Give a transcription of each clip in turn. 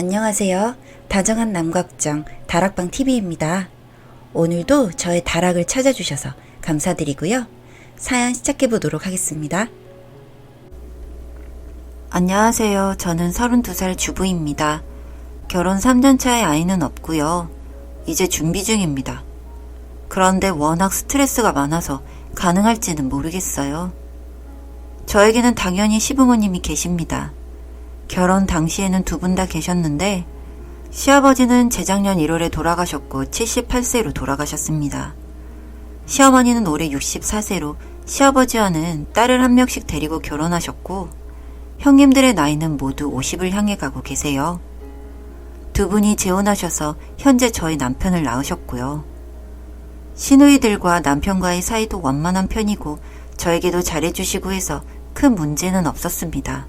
안녕하세요. 다정한 남걱정 다락방TV입니다. 오늘도 저의 다락을 찾아주셔서 감사드리고요. 사연 시작해보도록 하겠습니다. 안녕하세요. 저는 32살 주부입니다. 결혼 3년차의 아이는 없고요. 이제 준비 중입니다. 그런데 워낙 스트레스가 많아서 가능할지는 모르겠어요. 저에게는 당연히 시부모님이 계십니다. 결혼 당시에는 두 분 다 계셨는데 시아버지는 재작년 1월에 돌아가셨고 78세로 돌아가셨습니다. 시어머니는 올해 64세로 시아버지와는 딸을 한 명씩 데리고 결혼하셨고 형님들의 나이는 모두 50을 향해 가고 계세요. 두 분이 재혼하셔서 현재 저희 남편을 낳으셨고요. 시누이들과 남편과의 사이도 원만한 편이고 저에게도 잘해주시고 해서 큰 문제는 없었습니다.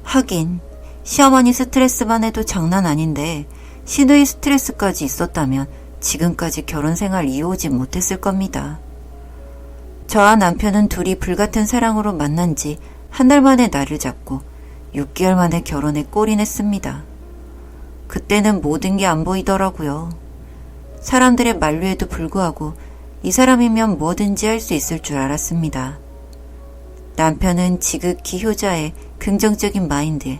하긴 시어머니 스트레스만 해도 장난 아닌데 시누이 스트레스까지 있었다면 지금까지 결혼 생활 이어오지 못했을 겁니다. 저와 남편은 둘이 불같은 사랑으로 만난 지 한 달 만에 날을 잡고 6개월 만에 결혼에 골인했습니다. 그때는 모든 게 안 보이더라고요. 사람들의 만류에도 불구하고 이 사람이면 뭐든지 할 수 있을 줄 알았습니다. 남편은 지극히 효자의 긍정적인 마인드에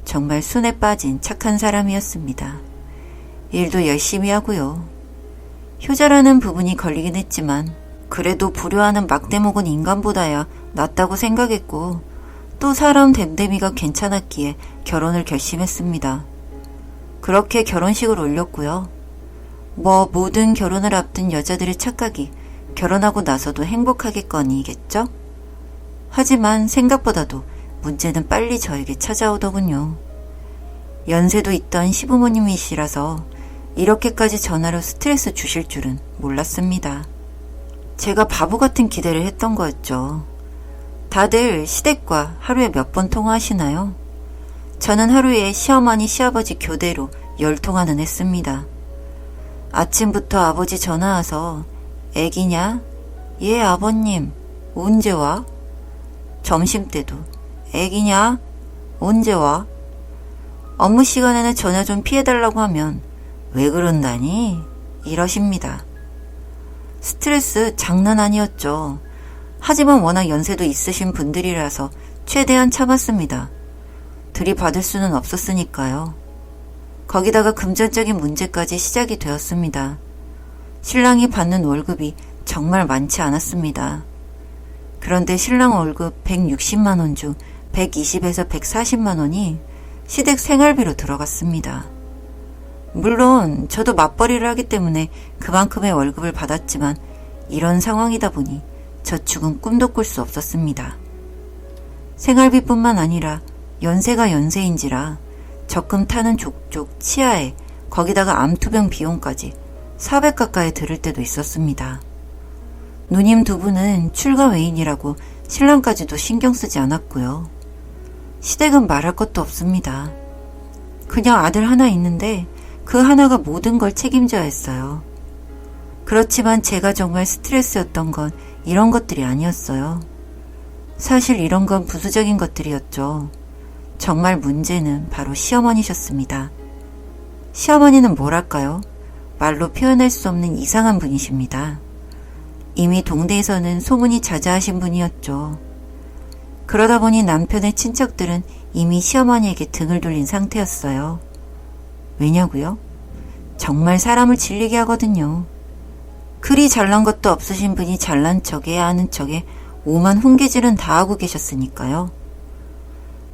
정말 순에 빠진 착한 사람이었습니다. 일도 열심히 하고요. 효자라는 부분이 걸리긴 했지만 그래도 불효하는 막대목은 인간보다야 낫다고 생각했고 또 사람 댐댐이가 괜찮았기에 결혼을 결심했습니다. 그렇게 결혼식을 올렸고요. 모든 결혼을 앞둔 여자들의 착각이 결혼하고 나서도 행복하겠거니겠죠? 하지만 생각보다도 문제는 빨리 저에게 찾아오더군요. 연세도 있던 시부모님이시라서 이렇게까지 전화로 스트레스 주실 줄은 몰랐습니다. 제가 바보 같은 기대를 했던 거였죠. 다들 시댁과 하루에 몇 번 통화하시나요? 저는 하루에 시어머니, 시아버지 교대로 10통화는 했습니다. 아침부터 아버지 전화 와서 애기냐? 예, 아버님. 언제 와? 점심때도 애기냐? 언제 와? 업무 시간에는 전화 좀 피해달라고 하면 왜 그런다니? 이러십니다. 스트레스 장난 아니었죠. 하지만 워낙 연세도 있으신 분들이라서 최대한 참았습니다. 들이받을 수는 없었으니까요. 거기다가 금전적인 문제까지 시작이 되었습니다. 신랑이 받는 월급이 정말 많지 않았습니다. 그런데 신랑 월급 160만 원 중 120에서 140만 원이 시댁 생활비로 들어갔습니다. 물론 저도 맞벌이를 하기 때문에 그만큼의 월급을 받았지만 이런 상황이다 보니 저축은 꿈도 꿀 수 없었습니다. 생활비뿐만 아니라 연세가 연세인지라 적금 타는 족족 치아에 거기다가 암투병 비용까지 400 가까이 들을 때도 있었습니다. 누님 두 분은 출가 외인이라고 신랑까지도 신경 쓰지 않았고요. 시댁은 말할 것도 없습니다. 그냥 아들 하나 있는데 그 하나가 모든 걸 책임져야 했어요. 그렇지만 제가 정말 스트레스였던 건 이런 것들이 아니었어요. 사실 이런 건 부수적인 것들이었죠. 정말 문제는 바로 시어머니셨습니다. 시어머니는 뭐랄까요? 말로 표현할 수 없는 이상한 분이십니다. 이미 동네에서는 소문이 자자하신 분이었죠. 그러다 보니 남편의 친척들은 이미 시어머니에게 등을 돌린 상태였어요. 왜냐고요? 정말 사람을 질리게 하거든요. 그리 잘난 것도 없으신 분이 잘난 척에 아는 척에 오만 훈계질은 다 하고 계셨으니까요.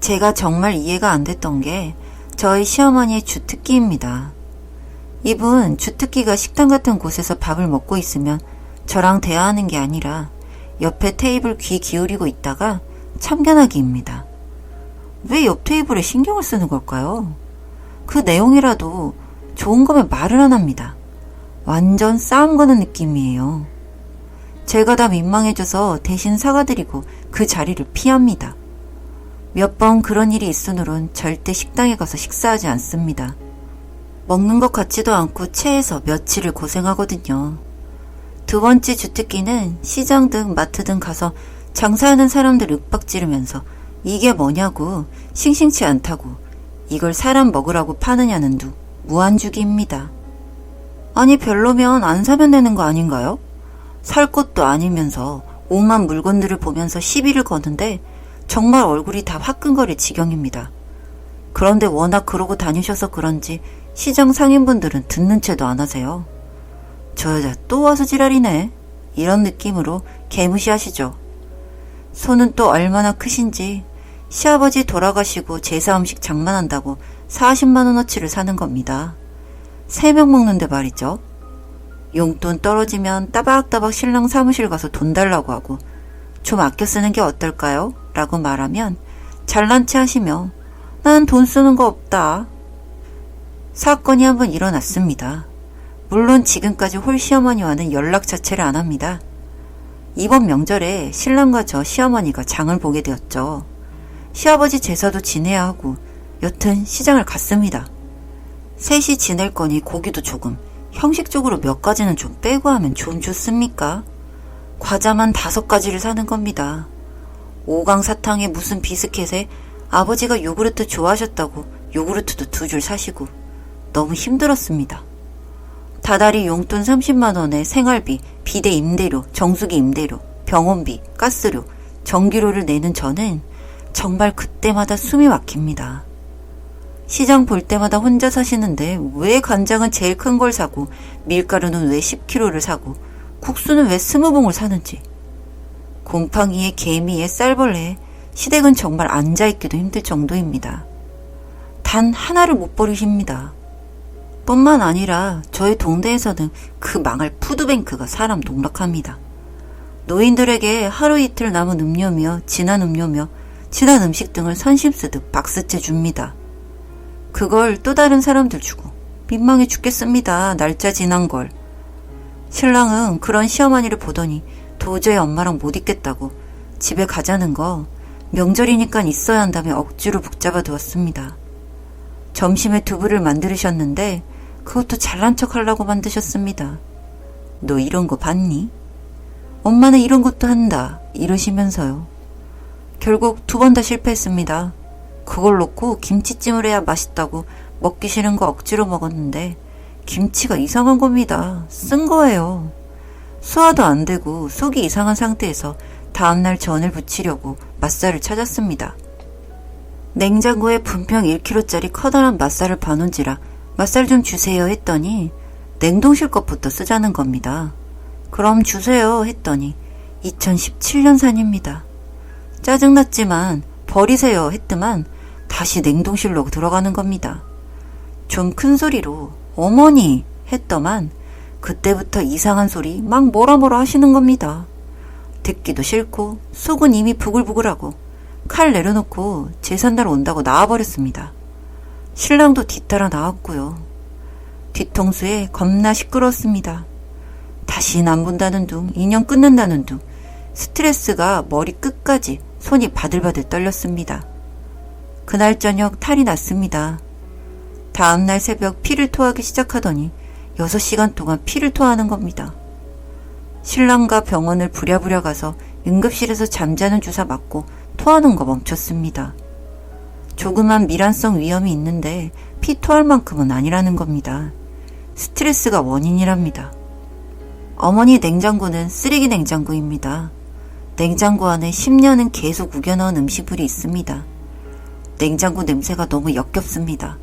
제가 정말 이해가 안 됐던 게 저희 시어머니의 주특기입니다. 이분 주특기가 식당 같은 곳에서 밥을 먹고 있으면 저랑 대화하는 게 아니라 옆에 테이블 귀 기울이고 있다가 참견하기입니다. 왜 옆 테이블에 신경을 쓰는 걸까요? 그 내용이라도 좋은 거면 말을 안 합니다. 완전 싸움 거는 느낌이에요. 제가 다 민망해져서 대신 사과드리고 그 자리를 피합니다. 몇 번 그런 일이 있으므론 절대 식당에 가서 식사하지 않습니다. 먹는 것 같지도 않고 체해서 며칠을 고생하거든요. 두 번째 주특기는 시장 등 마트 등 가서 장사하는 사람들 윽박 지르면서 이게 뭐냐고 싱싱치 않다고 이걸 사람 먹으라고 파느냐는 둥 무한주기입니다. 아니 별로면 안 사면 되는 거 아닌가요? 살 것도 아니면서 오만 물건들을 보면서 시비를 거는데 정말 얼굴이 다 화끈거릴 지경입니다. 그런데 워낙 그러고 다니셔서 그런지 시장 상인분들은 듣는 채도 안 하세요. 저 여자 또 와서 지랄이네. 이런 느낌으로 개무시하시죠. 손은 또 얼마나 크신지 시아버지 돌아가시고 제사 음식 장만한다고 40만 원어치를 사는 겁니다. 3명 먹는데 말이죠. 용돈 떨어지면 따박따박 신랑 사무실 가서 돈 달라고 하고 좀 아껴 쓰는 게 어떨까요? 라고 말하면 잘난 체 하시며 난 돈 쓰는 거 없다. 사건이 한번 일어났습니다. 물론 지금까지 홀 시어머니와는 연락 자체를 안 합니다. 이번 명절에 신랑과 저 시어머니가 장을 보게 되었죠. 시아버지 제사도 지내야 하고 여튼 시장을 갔습니다. 셋이 지낼 거니 고기도 조금, 형식적으로 몇 가지는 좀 빼고 하면 좀 좋습니까? 과자만 5가지를 사는 겁니다. 오강 사탕에 무슨 비스켓에 아버지가 요구르트 좋아하셨다고 요구르트도 2줄 사시고 너무 힘들었습니다. 다달이 용돈 30만 원에 생활비, 비대 임대료, 정수기 임대료, 병원비, 가스료, 전기료를 내는 저는 정말 그때마다 숨이 막힙니다. 시장 볼 때마다 혼자 사시는데 왜 간장은 제일 큰 걸 사고 밀가루는 왜 10kg를 사고 국수는 왜 20봉을 사는지. 곰팡이에 개미에 쌀벌레에 시댁은 정말 앉아있기도 힘들 정도입니다. 단 하나를 못 버리십니다. 뿐만 아니라 저희 동네에서는 그 망할 푸드뱅크가 사람 농락합니다. 노인들에게 하루 이틀 남은 음료며 진한 음료며 진한 음식 등을 선심 쓰듯 박스째 줍니다. 그걸 또 다른 사람들 주고 민망해 죽겠습니다. 날짜 지난 걸. 신랑은 그런 시어머니를 보더니 도저히 엄마랑 못 있겠다고 집에 가자는 거 명절이니까 있어야 한다며 억지로 붙잡아 두었습니다. 점심에 두부를 만들으셨는데 그것도 잘난 척 하려고 만드셨습니다. 너 이런 거 봤니? 엄마는 이런 것도 한다 이러시면서요. 결국 2번 다 실패했습니다. 그걸 놓고 김치찜을 해야 맛있다고 먹기 싫은 거 억지로 먹었는데 김치가 이상한 겁니다. 쓴 거예요. 소화도 안 되고 속이 이상한 상태에서 다음날 전을 부치려고 맛살을 찾았습니다. 냉장고에 분평 1kg짜리 커다란 맛살을 봐놓은지라 맛살 좀 주세요 했더니 냉동실 것부터 쓰자는 겁니다. 그럼 주세요 했더니 2017년산입니다. 짜증났지만 버리세요 했더만 다시 냉동실로 들어가는 겁니다. 좀 큰 소리로 어머니 했더만 그때부터 이상한 소리 막 뭐라 하시는 겁니다. 듣기도 싫고 속은 이미 부글부글하고 칼 내려놓고 제삿날 온다고 나와버렸습니다. 신랑도 뒤따라 나왔고요. 뒤통수에 겁나 시끄러웠습니다. 다시는 안 본다는 둥, 인연 끊는다는 둥, 스트레스가 머리 끝까지 손이 바들바들 떨렸습니다. 그날 저녁 탈이 났습니다. 다음날 새벽 피를 토하기 시작하더니 6시간 동안 피를 토하는 겁니다. 신랑과 병원을 부랴부랴 가서 응급실에서 잠자는 주사 맞고 토하는 거 멈췄습니다. 조그만 미란성 위험이 있는데 피 토할 만큼은 아니라는 겁니다. 스트레스가 원인이랍니다. 어머니 냉장고는 쓰레기 냉장고입니다. 냉장고 안에 10년은 계속 우겨넣은 음식물이 있습니다. 냉장고 냄새가 너무 역겹습니다.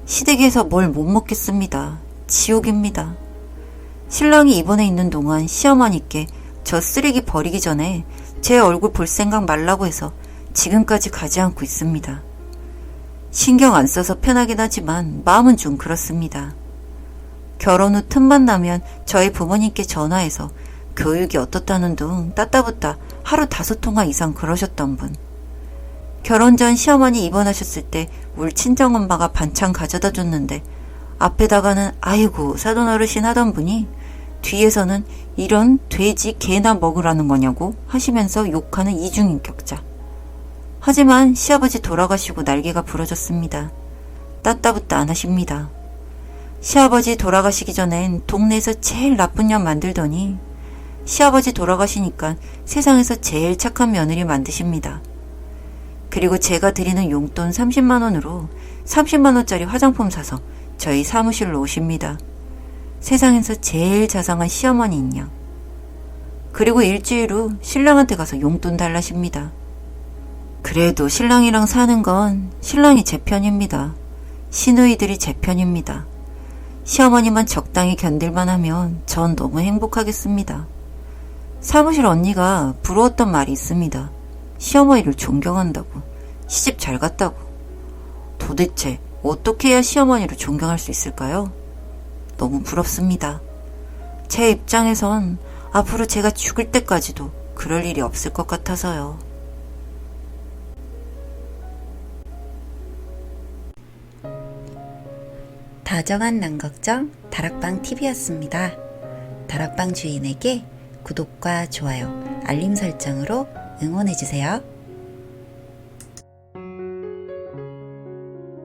시댁에서 뭘 못 먹겠습니다. 지옥입니다. 신랑이 입원해 있는 동안 시어머니께 저 쓰레기 버리기 전에 제 얼굴 볼 생각 말라고 해서 지금까지 가지 않고 있습니다. 신경 안 써서 편하긴 하지만 마음은 좀 그렇습니다. 결혼 후 틈만 나면 저희 부모님께 전화해서 교육이 어떻다는 둥 따따붙다 하루 5통화 이상 그러셨던 분. 결혼 전 시어머니 입원하셨을 때 울 친정엄마가 반찬 가져다 줬는데 앞에다가는 아이고 사돈 어르신 하던 분이 뒤에서는 이런 돼지 개나 먹으라는 거냐고 하시면서 욕하는 이중인격자. 하지만 시아버지 돌아가시고 날개가 부러졌습니다. 따따붙다 안 하십니다. 시아버지 돌아가시기 전엔 동네에서 제일 나쁜 년 만들더니 시아버지 돌아가시니까 세상에서 제일 착한 며느리 만드십니다. 그리고 제가 드리는 용돈 30만 원으로 30만 원짜리 화장품 사서 저희 사무실로 오십니다. 세상에서 제일 자상한 시어머니인 양. 그리고 일주일 후 신랑한테 가서 용돈 달라십니다. 그래도 신랑이랑 사는 건 신랑이 제 편입니다. 시누이들이 제 편입니다. 시어머니만 적당히 견딜만 하면 전 너무 행복하겠습니다. 사무실 언니가 부러웠던 말이 있습니다. 시어머니를 존경한다고, 시집 잘 갔다고. 도대체 어떻게 해야 시어머니를 존경할 수 있을까요? 너무 부럽습니다. 제 입장에선 앞으로 제가 죽을 때까지도 그럴 일이 없을 것 같아서요. 다정한 남걱정 다락방 TV였습니다. 다락방 주인에게 구독과 좋아요, 알림 설정으로 응원해주세요.